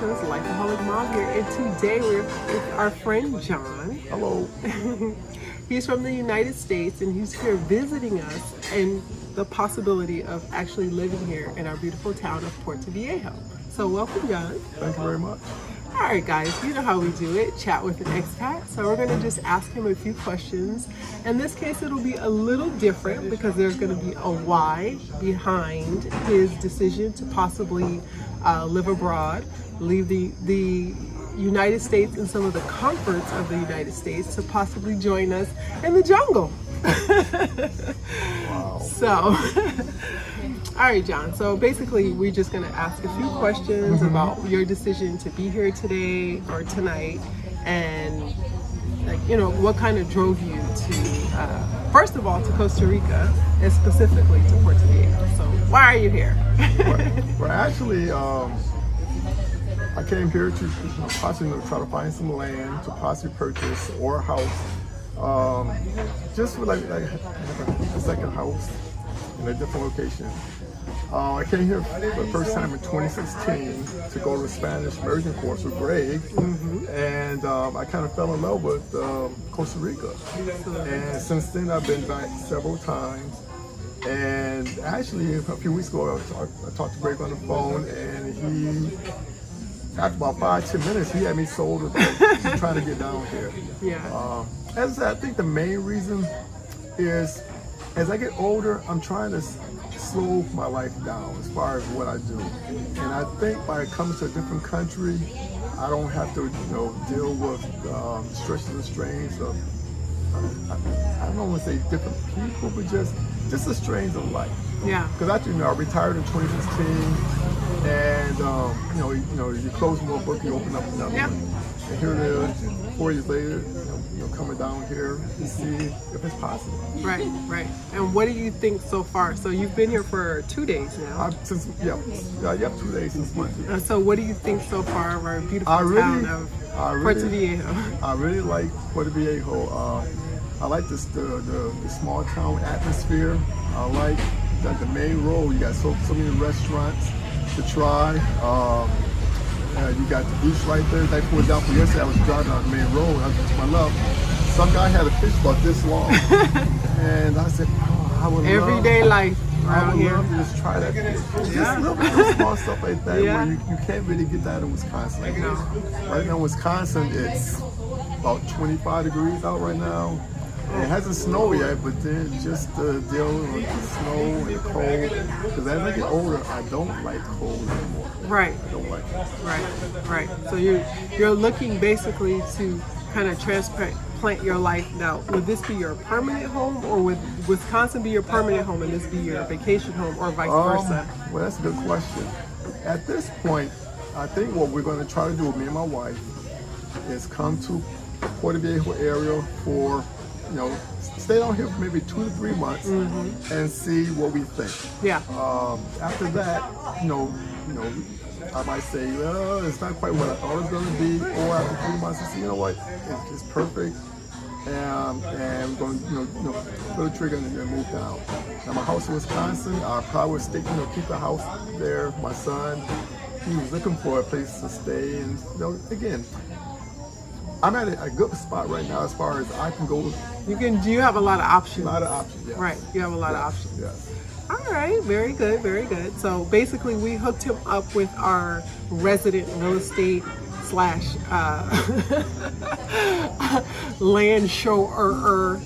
Congratulations, LifeAHolic Mom here, and today we're with our friend John. Hello. He's from the United States and he's here visiting us and the possibility of actually living here in our beautiful town of Puerto Viejo. So welcome, John. Thank you very much. All right, guys, you know how we do it, chat with an expat. So we're gonna just ask him a few questions. In this case, it'll be a little different because there's gonna be a why behind his decision to possibly live abroad, leave the United States and some of the comforts of the United States to possibly join us in the jungle. Wow. So, all right, John. So basically, we're just going to ask a few questions about your decision to be here today or tonight, and what kind of drove you to, first of all, to Costa Rica, and specifically to Puerto Viejo. So, why are you here? Well, actually, I came here to possibly try to find some land to possibly purchase or a house, just for like a second house in a different location. I came here for the first time in 2016 to go to a Spanish immersion course with Greg, and I kind of fell in love with Costa Rica. And since then, I've been back several times. And actually, a few weeks ago, I talked to Greg on the phone, and he, after about 5-10 minutes, he had me sold about trying to get down here. Yeah. As I think the main reason is, as I get older, I'm trying to slow my life down as far as what I do. And I think by coming to a different country, I don't have to, deal with stresses and strains of, I don't want to say different people, but just the strains of life. Yeah. Because actually, I retired in 2016, and you close one book, you open up another one. And here it is, 4 years later, coming down here to see if it's possible. Right. And what do you think so far? So you've been here for 2 days now. 2 days since Monday. So what do you think so far of our beautiful town of Puerto Viejo? I really like Puerto Viejo. I like the small town atmosphere. I like that the main road. You got so many restaurants to try. You got the beach right there. Like, for example, yesterday I was driving on the main road. I was to my left. Some guy had a fish about this long, and I said, I would everyday life around here. I would love to just try that fish. Just little bit of small stuff like that where you can't really get that in Wisconsin. Right now in Wisconsin, it's about 25 degrees out right now. It hasn't snowed yet, but then just dealing with the snow and the cold. Because as I get older, I don't like cold anymore. Right. I don't like it. Right. So you're looking basically to kind of transplant your life now. Would this be your permanent home, or would Wisconsin be your permanent home and this be your vacation home, or vice versa? Well, that's a good question. At this point, I think what we're going to try to do with me and my wife is come to Puerto Viejo area for, stay down here for maybe 2 to 3 months and see what we think. Yeah. After that, I might say, it's not quite what I thought it was going to be. Or after 3 months, I say, you know what, it's perfect. And we're going to, pull the trigger and move down. Now, my house in Wisconsin, I probably would stick, keep the house there. My son, he was looking for a place to stay. And, again, I'm at a good spot right now as far as I can go. You have a lot of options. A lot of options, yes. Right, you have a lot of options. Yes. All right, very good. So basically we hooked him up with our resident real estate / land shower,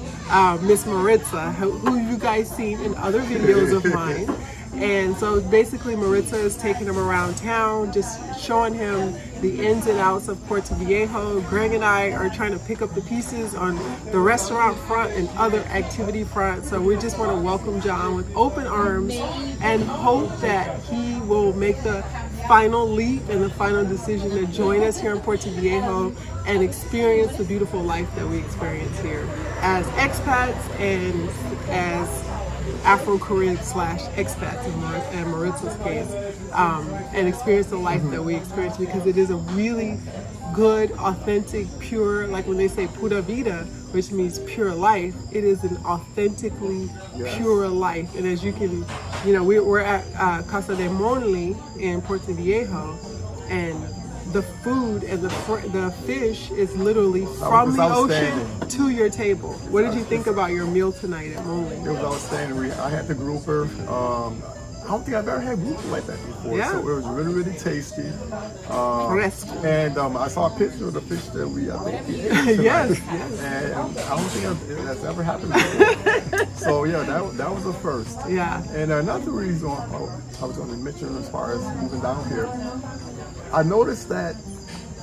Miss Maritza, who you guys seen in other videos of mine. And so basically Maritza is taking him around town, just showing him the ins and outs of Puerto Viejo. Greg and I are trying to pick up the pieces on the restaurant front and other activity front. So we just want to welcome John with open arms and hope that he will make the final leap and the final decision to join us here in Puerto Viejo and experience the beautiful life that we experience here as expats and as Afro-Carib / expats in Maritza's case, and experience the life that we experience, because it is a really good, authentic, pure, like when they say pura vida, which means pure life, it is an authentically pure life. And as you can, we're at Casa de Monli in Puerto Viejo, and the food and the fish is literally was from the ocean outstanding. to your table. What did you think about your meal tonight at Moli? It was outstanding. I had the grouper. I don't think I've ever had grouper like that before. Yeah. So it was really, really tasty. Fresco. And I saw a picture of the fish that we ate tonight. Yes. And I don't think that's ever happened before. So yeah, that was the first. Yeah. And another reason I was going to mention as far as moving down here, I noticed that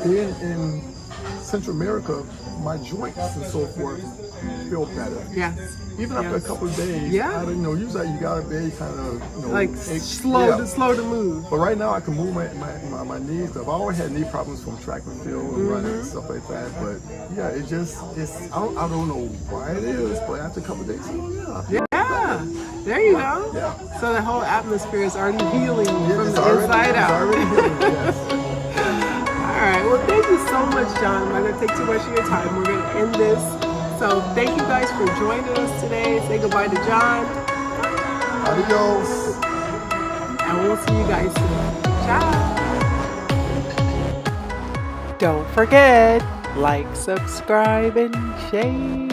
in Central America, my joints and so forth feel better. Yes. Even after a couple of days, Yeah. I didn't know. Usually, you gotta be kind of Like slow to move. But right now, I can move my knees. I've always had knee problems from track and field and running and stuff like that. But yeah, it's I don't know why it is, but after a couple of days, Yeah, there you go. Yeah. So the whole atmosphere is already healing from it's the already, inside it's out. already healing, yes. All right. Well, thank you so much, John. I'm not going to take too much of your time. We're going to end this. So thank you guys for joining us today. Say goodbye to John. Adios. And we'll see you guys soon. Ciao. Don't forget, like, subscribe, and share.